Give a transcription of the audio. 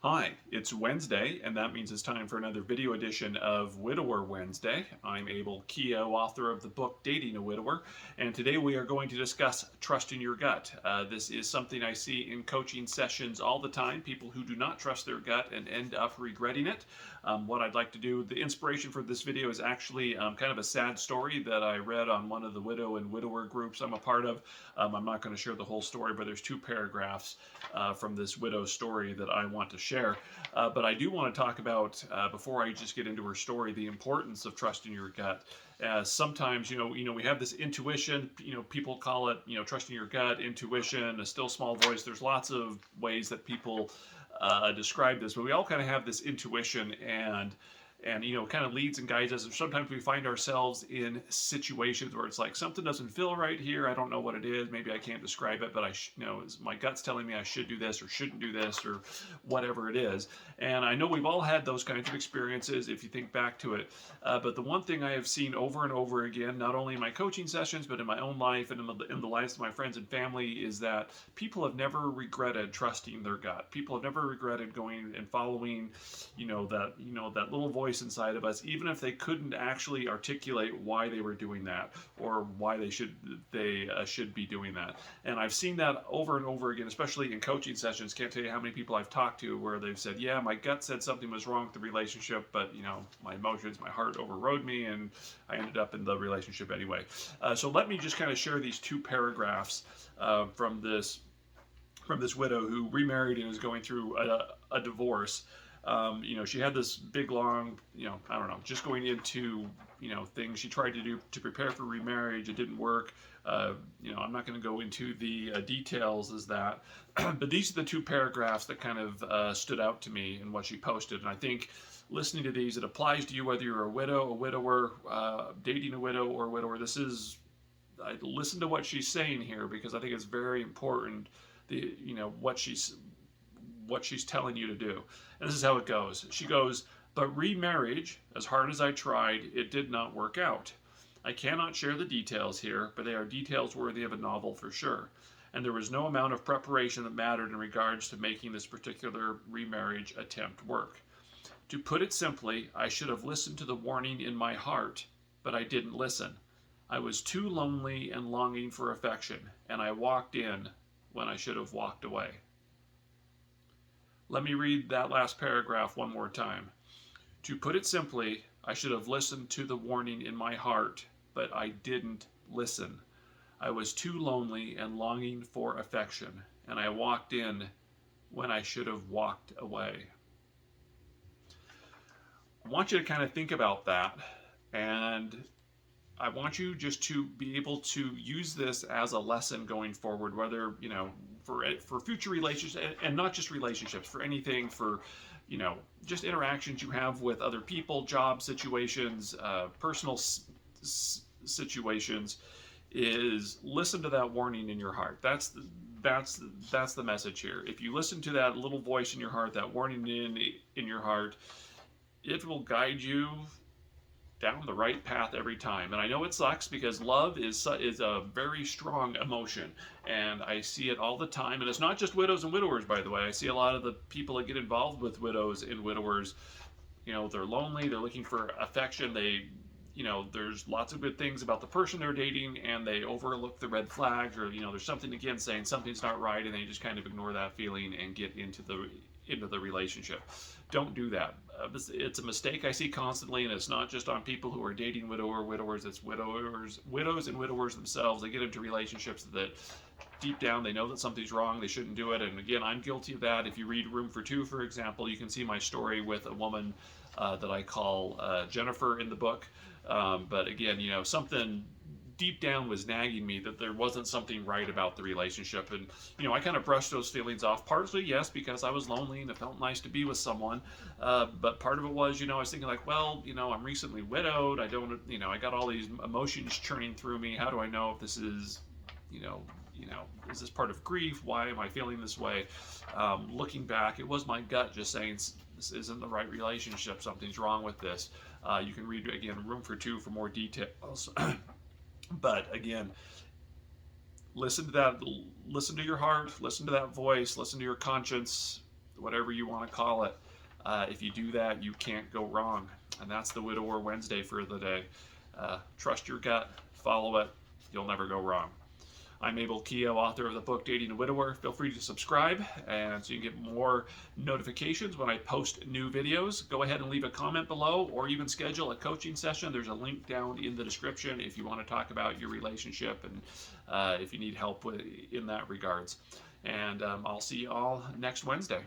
Hi, it's Wednesday, and that means it's time for another video edition of Widower Wednesday. I'm Abel Keogh, author of the book Dating a Widower, and today we are going to discuss trust in your gut. This is something I see in coaching sessions all the time, people who do not trust their gut and end up regretting it. What I'd like to do, the inspiration for this video is actually kind of a sad story that I read on one of the widow and widower groups I'm a part of. I'm not going to share the whole story, but there's two paragraphs from this widow's story that I want to share. But I do want to talk about, before I just get into her story, the importance of trusting your gut. Sometimes, we have this intuition. People call it, trusting your gut, intuition, a still small voice. There's lots of ways that people describe this, but we all kind of have this intuition, and kind of leads and guides us. And sometimes we find ourselves in situations where it's like something doesn't feel right here. I don't know what it is. Maybe I can't describe it, but my gut's telling me I should do this or shouldn't do this or whatever it is. And I know we've all had those kinds of experiences if you think back to it. But the one thing I have seen over and over again, not only in my coaching sessions but in my own life and in the lives of my friends and family, is that people have never regretted trusting their gut. People have never regretted going and following, that little voice inside of us, even if they couldn't actually articulate why they were doing that or why they should be doing that. And I've seen that over and over again, especially in coaching sessions. Can't tell you how many people I've talked to where they've said, yeah, my gut said something was wrong with the relationship, but my emotions, my heart overrode me, and I ended up in the relationship anyway. So let me just kind of share these two paragraphs from this widow who remarried and is going through a divorce. She had this big, long, I don't know, just going into, things she tried to do to prepare for remarriage. It didn't work. I'm not going to go into the details as that, but these are the two paragraphs that kind of stood out to me in what she posted. And I think listening to these, it applies to you whether you're a widow, a widower, dating a widow or a widower. I listen to what she's saying here because I think it's very important. What she's telling you to do. And this is how it goes. She goes, "But remarriage, as hard as I tried, it did not work out. I cannot share the details here, but they are details worthy of a novel for sure. And there was no amount of preparation that mattered in regards to making this particular remarriage attempt work. To put it simply, I should have listened to the warning in my heart, but I didn't listen. I was too lonely and longing for affection, and I walked in when I should have walked away." Let me read that last paragraph one more time. To put it simply, I should have listened to the warning in my heart, but I didn't listen. I was too lonely and longing for affection, and I walked in when I should have walked away. I want you to kind of think about that, and I want you just to be able to use this as a lesson going forward, whether, for future relationships, and not just relationships, for anything, for, just interactions you have with other people, job situations, personal situations, is listen to that warning in your heart. That's the message here. If you listen to that little voice in your heart, that warning in your heart, it will guide you down the right path every time. And I know it sucks because love is a very strong emotion, and I see it all the time. And it's not just widows and widowers, by the way. I see a lot of the people that get involved with widows and widowers. They're lonely. They're looking for affection. There's lots of good things about the person they're dating, and they overlook the red flags, or there's something again saying something's not right, and they just kind of ignore that feeling and get into the relationship. Don't do that. It's a mistake I see constantly, and it's not just on people who are dating widowers. It's widows and widowers themselves. They get into relationships that deep down they know that something's wrong. They shouldn't do it. And again, I'm guilty of that. If you read Room for Two, for example, you can see my story with a woman that I call Jennifer in the book. But again, something deep down was nagging me that there wasn't something right about the relationship. And I kind of brushed those feelings off, partially yes because I was lonely and it felt nice to be with someone, but part of it was I was thinking like, well, I'm recently widowed. I don't, I got all these emotions churning through me. How do I know if this is is this part of grief? Why am I feeling this way? Looking back, it was my gut just saying this isn't the right relationship. Something's wrong with this. You can read again Room for Two for more details. But again, listen to your heart, listen to that voice, listen to your conscience, whatever you want to call it. If you do that, you can't go wrong. And that's the Widower Wednesday for the day. Trust your gut, follow it, you'll never go wrong. I'm Abel Keogh, author of the book Dating a Widower. Feel free to subscribe and so you can get more notifications when I post new videos. Go ahead and leave a comment below or even schedule a coaching session. There's a link down in the description if you want to talk about your relationship and if you need help in that regards. And I'll see you all next Wednesday.